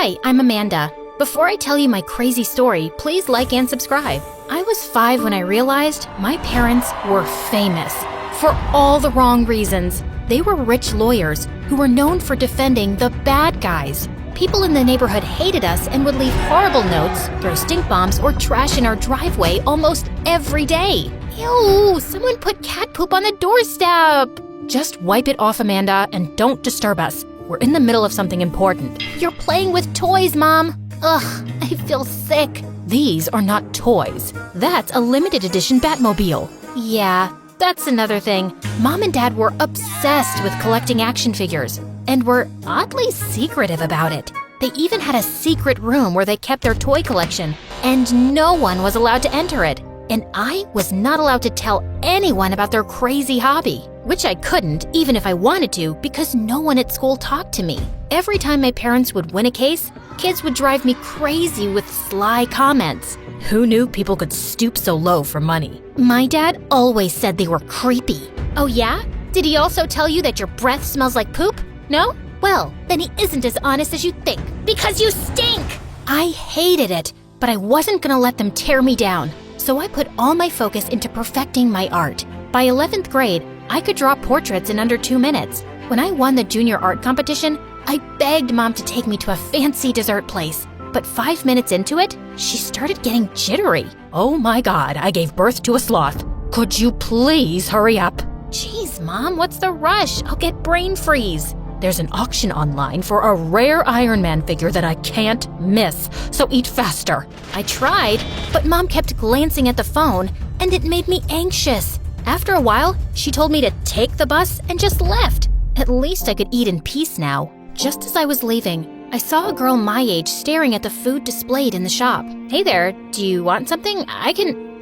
Hi, I'm Amanda. Before I tell you my crazy story, please like and subscribe. I was 5 when I realized my parents were famous for all the wrong reasons. They were rich lawyers who were known for defending the bad guys. People in the neighborhood hated us and would leave horrible notes, throw stink bombs, or trash in our driveway almost every day. Ew, someone put cat poop on the doorstep. Just wipe it off, Amanda, and don't disturb us. We're in the middle of something important. You're playing with toys, Mom. Ugh, I feel sick. These are not toys. That's a limited edition Batmobile. Yeah, that's another thing. Mom and Dad were obsessed with collecting action figures and were oddly secretive about it. They even had a secret room where they kept their toy collection, and no one was allowed to enter it. And I was not allowed to tell anyone about their crazy hobby, which I couldn't even if I wanted to because no one at school talked to me. Every time my parents would win a case, kids would drive me crazy with sly comments. Who knew people could stoop so low for money? My dad always said they were creepy. Oh yeah? Did he also tell you that your breath smells like poop? No? Well, then he isn't as honest as you think, because you stink! I hated it, but I wasn't gonna let them tear me down. So I put all my focus into perfecting my art. By 11th grade, I could draw portraits in under 2 minutes. When I won the junior art competition, I begged Mom to take me to a fancy dessert place. But 5 minutes into it, she started getting jittery. Oh my God, I gave birth to a sloth. Could you please hurry up? Jeez, Mom, what's the rush? I'll get brain freeze. There's an auction online for a rare Iron Man figure that I can't miss, so eat faster. I tried, but Mom kept glancing at the phone, and it made me anxious. After a while, she told me to take the bus and just left. At least I could eat in peace now. Just as I was leaving, I saw a girl my age staring at the food displayed in the shop. Hey there, do you want something?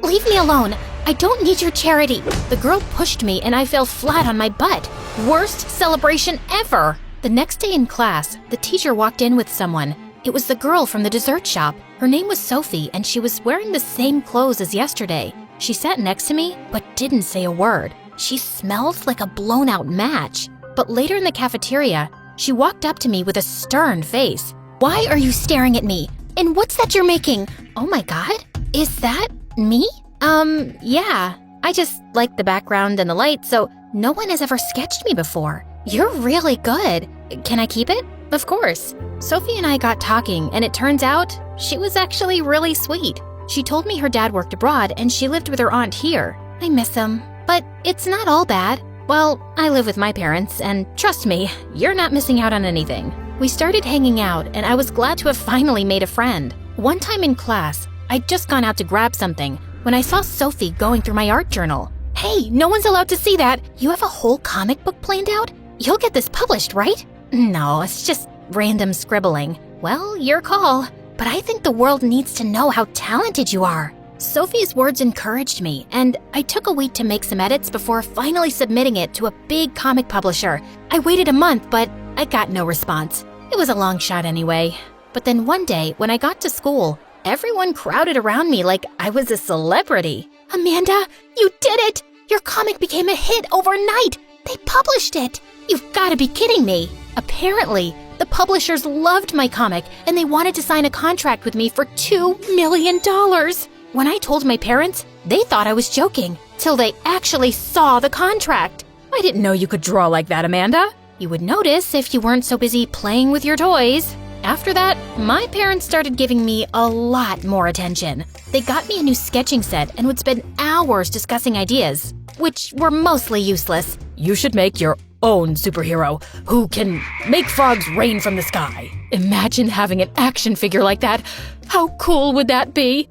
Leave me alone. I don't need your charity. The girl pushed me and I fell flat on my butt. Worst celebration ever. The next day in class, the teacher walked in with someone. It was the girl from the dessert shop. Her name was Sophie and she was wearing the same clothes as yesterday. She sat next to me but didn't say a word. She smelled like a blown out match. But later in the cafeteria, she walked up to me with a stern face. Why are you staring at me? And what's that you're making? Oh my God, is that me? Yeah. I just like the background and the light, so no one has ever sketched me before. You're really good. Can I keep it? Of course. Sophie and I got talking, and it turns out she was actually really sweet. She told me her dad worked abroad and she lived with her aunt here. I miss him, but it's not all bad. Well, I live with my parents, and trust me, you're not missing out on anything. We started hanging out, and I was glad to have finally made a friend. One time in class, I'd just gone out to grab something when I saw Sophie going through my art journal. Hey, no one's allowed to see that. You have a whole comic book planned out? You'll get this published, right? No, it's just random scribbling. Well, your call. But I think the world needs to know how talented you are. Sophie's words encouraged me, and I took a week to make some edits before finally submitting it to a big comic publisher. I waited a month, but I got no response. It was a long shot anyway. But then one day, when I got to school, everyone crowded around me like I was a celebrity. Amanda, you did it! Your comic became a hit overnight! They published it! You've got to be kidding me! Apparently, the publishers loved my comic and they wanted to sign a contract with me for $2 million. When I told my parents, they thought I was joking, till they actually saw the contract. I didn't know you could draw like that, Amanda. You would notice if you weren't so busy playing with your toys. After that, my parents started giving me a lot more attention. They got me a new sketching set and would spend hours discussing ideas, which were mostly useless. You should make your own superhero who can make frogs rain from the sky. Imagine having an action figure like that. How cool would that be?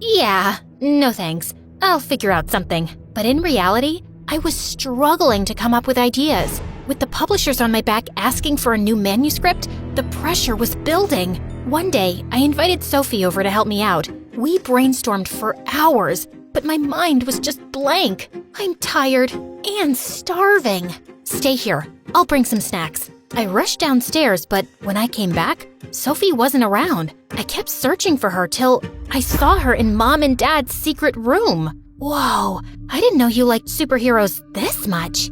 Yeah, no thanks. I'll figure out something. But in reality, I was struggling to come up with ideas. With the publishers on my back asking for a new manuscript, the pressure was building. One day, I invited Sophie over to help me out. We brainstormed for hours, but my mind was just blank. I'm tired and starving. Stay here. I'll bring some snacks. I rushed downstairs, but when I came back, Sophie wasn't around. I kept searching for her till I saw her in Mom and Dad's secret room. Whoa, I didn't know you liked superheroes this much.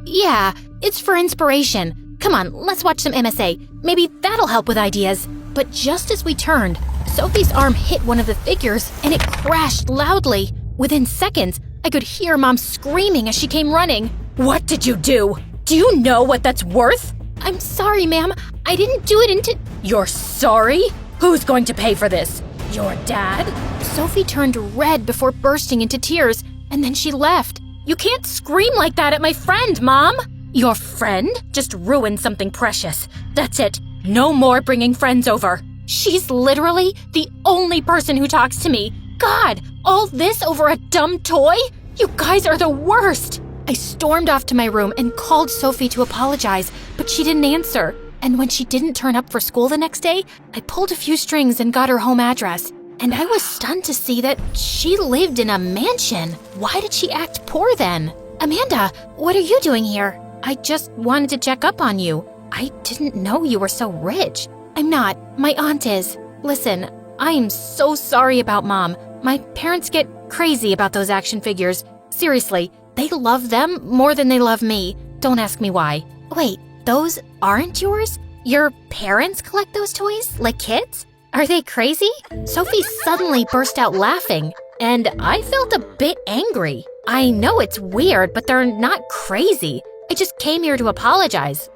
Yeah, it's for inspiration. Come on, let's watch some MSA. Maybe that'll help with ideas. But just as we turned, Sophie's arm hit one of the figures and it crashed loudly. Within seconds, I could hear Mom screaming as she came running. What did you do? Do you know what that's worth? I'm sorry, ma'am. I didn't do it You're sorry? Who's going to pay for this? Your dad? Sophie turned red before bursting into tears, and then she left. You can't scream like that at my friend, Mom! Your friend just ruined something precious. That's it. No more bringing friends over. She's literally the only person who talks to me. God, all this over a dumb toy? You guys are the worst! I stormed off to my room and called Sophie to apologize, but she didn't answer. And when she didn't turn up for school the next day, I pulled a few strings and got her home address. And I was stunned to see that she lived in a mansion. Why did she act poor then? Amanda, what are you doing here? I just wanted to check up on you. I didn't know you were so rich. I'm not. My aunt is. Listen, I am so sorry about Mom. My parents get crazy about those action figures. Seriously, they love them more than they love me. Don't ask me why. Wait, those aren't yours? Your parents collect those toys, like kids? Are they crazy? Sophie suddenly burst out laughing, and I felt a bit angry. I know it's weird, but they're not crazy. I just came here to apologize.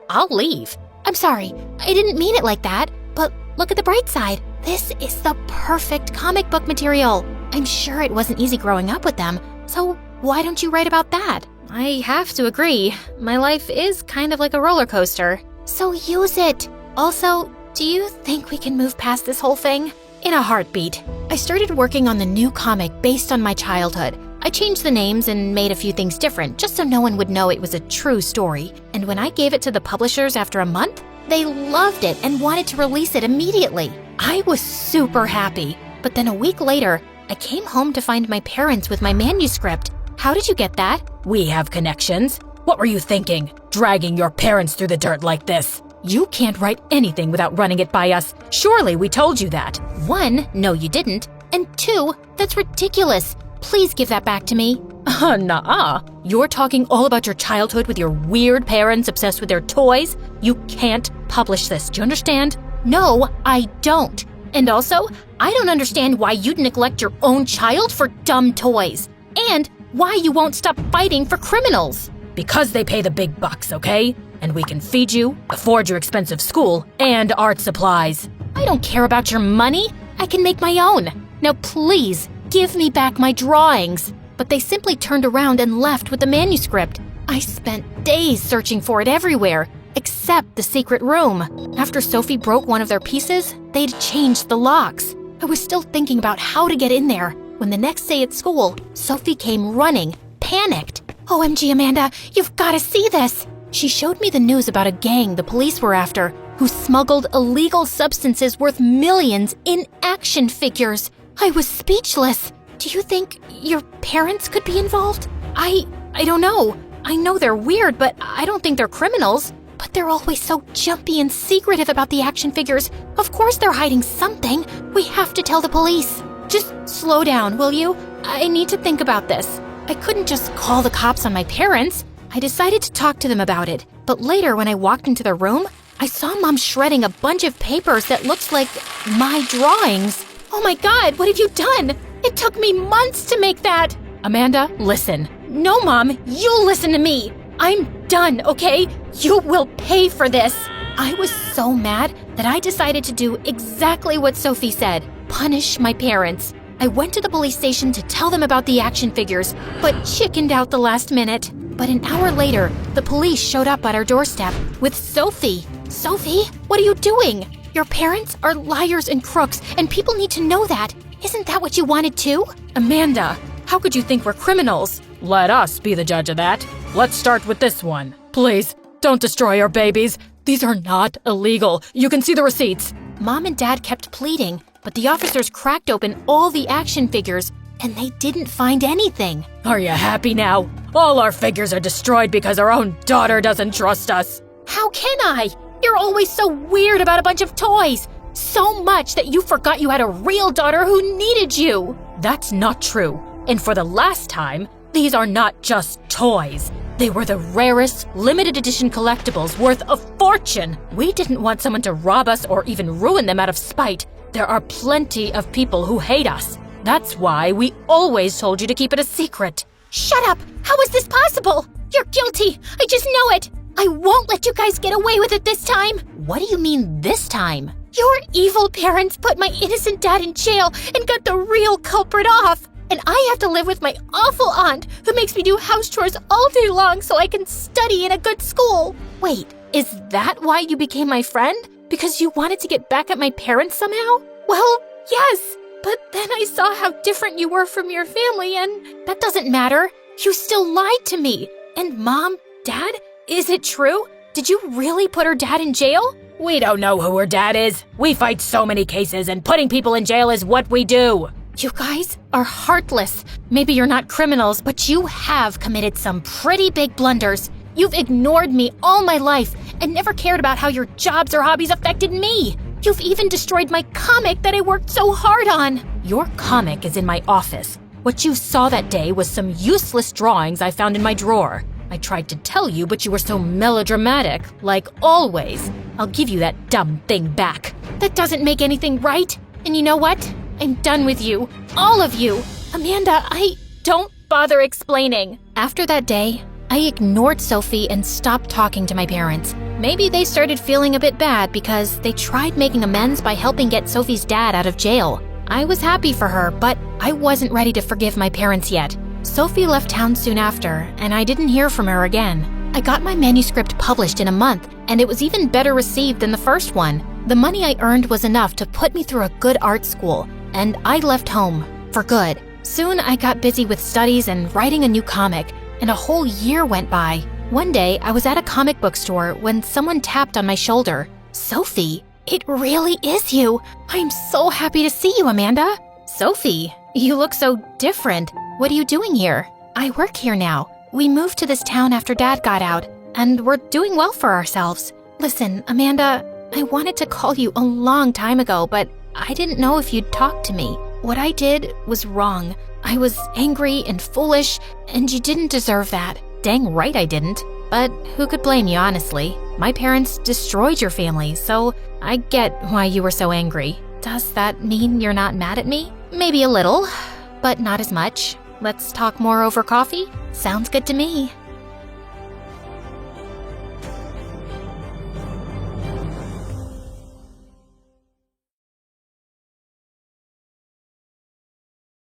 I'll leave. I'm sorry, I didn't mean it like that, but look at the bright side. This is the perfect comic book material. I'm sure it wasn't easy growing up with them, so why don't you write about that? I have to agree. My life is kind of like a roller coaster. So use it. Also, do you think we can move past this whole thing? In a heartbeat. I started working on the new comic based on my childhood. I changed the names and made a few things different just so no one would know it was a true story. And when I gave it to the publishers after a month, they loved it and wanted to release it immediately. I was super happy. But then a week later, I came home to find my parents with my manuscript. How did you get that? We have connections. What were you thinking? Dragging your parents through the dirt like this? You can't write anything without running it by us. Surely we told you that. 1, no you didn't. And 2, that's ridiculous. Please give that back to me. Nuh-uh. You're talking all about your childhood with your weird parents obsessed with their toys? You can't publish this, do you understand? No, I don't. And also, I don't understand why you'd neglect your own child for dumb toys. And why you won't stop fighting for criminals. Because they pay the big bucks, okay? And we can feed you, afford your expensive school, and art supplies. I don't care about your money. I can make my own. Now please, give me back my drawings. But they simply turned around and left with the manuscript. I spent days searching for it everywhere, except the secret room. After Sophie broke one of their pieces, they'd changed the locks. I was still thinking about how to get in there when the next day at school, Sophie came running, panicked. OMG, Amanda, you've got to see this. She showed me the news about a gang the police were after who smuggled illegal substances worth millions in action figures. I was speechless. Do you think your parents could be involved? I don't know. I know they're weird, but I don't think they're criminals. But they're always so jumpy and secretive about the action figures. Of course they're hiding something. We have to tell the police. Just slow down, will you? I need to think about this. I couldn't just call the cops on my parents. I decided to talk to them about it. But later, when I walked into their room, I saw Mom shredding a bunch of papers that looked like my drawings. Oh my God, what have you done? It took me months to make that. Amanda, listen. No, Mom, you listen to me. I'm done, okay? You will pay for this. I was so mad that I decided to do exactly what Sophie said. Punish my parents. I went to the police station to tell them about the action figures, but chickened out the last minute. But an hour later, the police showed up at our doorstep with Sophie. Sophie, what are you doing? Your parents are liars and crooks, and people need to know that. Isn't that what you wanted too? Amanda, how could you think we're criminals? Let us be the judge of that. Let's start with this one. Please, don't destroy our babies. These are not illegal. You can see the receipts. Mom and Dad kept pleading, but the officers cracked open all the action figures, and they didn't find anything. Are you happy now? All our figures are destroyed because our own daughter doesn't trust us. How can I? You're always so weird about a bunch of toys. So much that you forgot you had a real daughter who needed you. That's not true. And for the last time, These are not just toys. They were the rarest, limited edition collectibles worth a fortune. We didn't want someone to rob us or even ruin them out of spite. There are plenty of people who hate us. That's why we always told you to keep it a secret. Shut up! How is this possible? You're guilty! I just know it! I won't let you guys get away with it this time! What do you mean, this time? Your evil parents put my innocent dad in jail and got the real culprit off! And I have to live with my awful aunt who makes me do house chores all day long so I can study in a good school. Wait, is that why you became my friend? Because you wanted to get back at my parents somehow? Well, yes, but then I saw how different you were from your family and that doesn't matter. You still lied to me. And Mom, Dad, is it true? Did you really put her dad in jail? We don't know who her dad is. We fight so many cases and putting people in jail is what we do. You guys are heartless. Maybe you're not criminals, but you have committed some pretty big blunders. You've ignored me all my life and never cared about how your jobs or hobbies affected me. You've even destroyed my comic that I worked so hard on. Your comic is in my office. What you saw that day was some useless drawings I found in my drawer. I tried to tell you, but you were so melodramatic, like always. I'll give you that dumb thing back. That doesn't make anything right. And you know what? I'm done with you. All of you. Amanda, don't bother explaining. After that day, I ignored Sophie and stopped talking to my parents. Maybe they started feeling a bit bad because they tried making amends by helping get Sophie's dad out of jail. I was happy for her, but I wasn't ready to forgive my parents yet. Sophie left town soon after, and I didn't hear from her again. I got my manuscript published in a month, and it was even better received than the first one. The money I earned was enough to put me through a good art school, and I left home for good. Soon I got busy with studies and writing a new comic, and a whole year went by. One day, I was at a comic book store when someone tapped on my shoulder. Sophie, it really is you. I'm so happy to see you, Amanda. Sophie, you look so different. What are you doing here? I work here now. We moved to this town after Dad got out, and we're doing well for ourselves. Listen, Amanda, I wanted to call you a long time ago, but I didn't know if you'd talk to me. What I did was wrong. I was angry and foolish, and you didn't deserve that. Dang right I didn't. But who could blame you, honestly? My parents destroyed your family, so I get why you were so angry. Does that mean you're not mad at me? Maybe a little, but not as much. Let's talk more over coffee? Sounds good to me.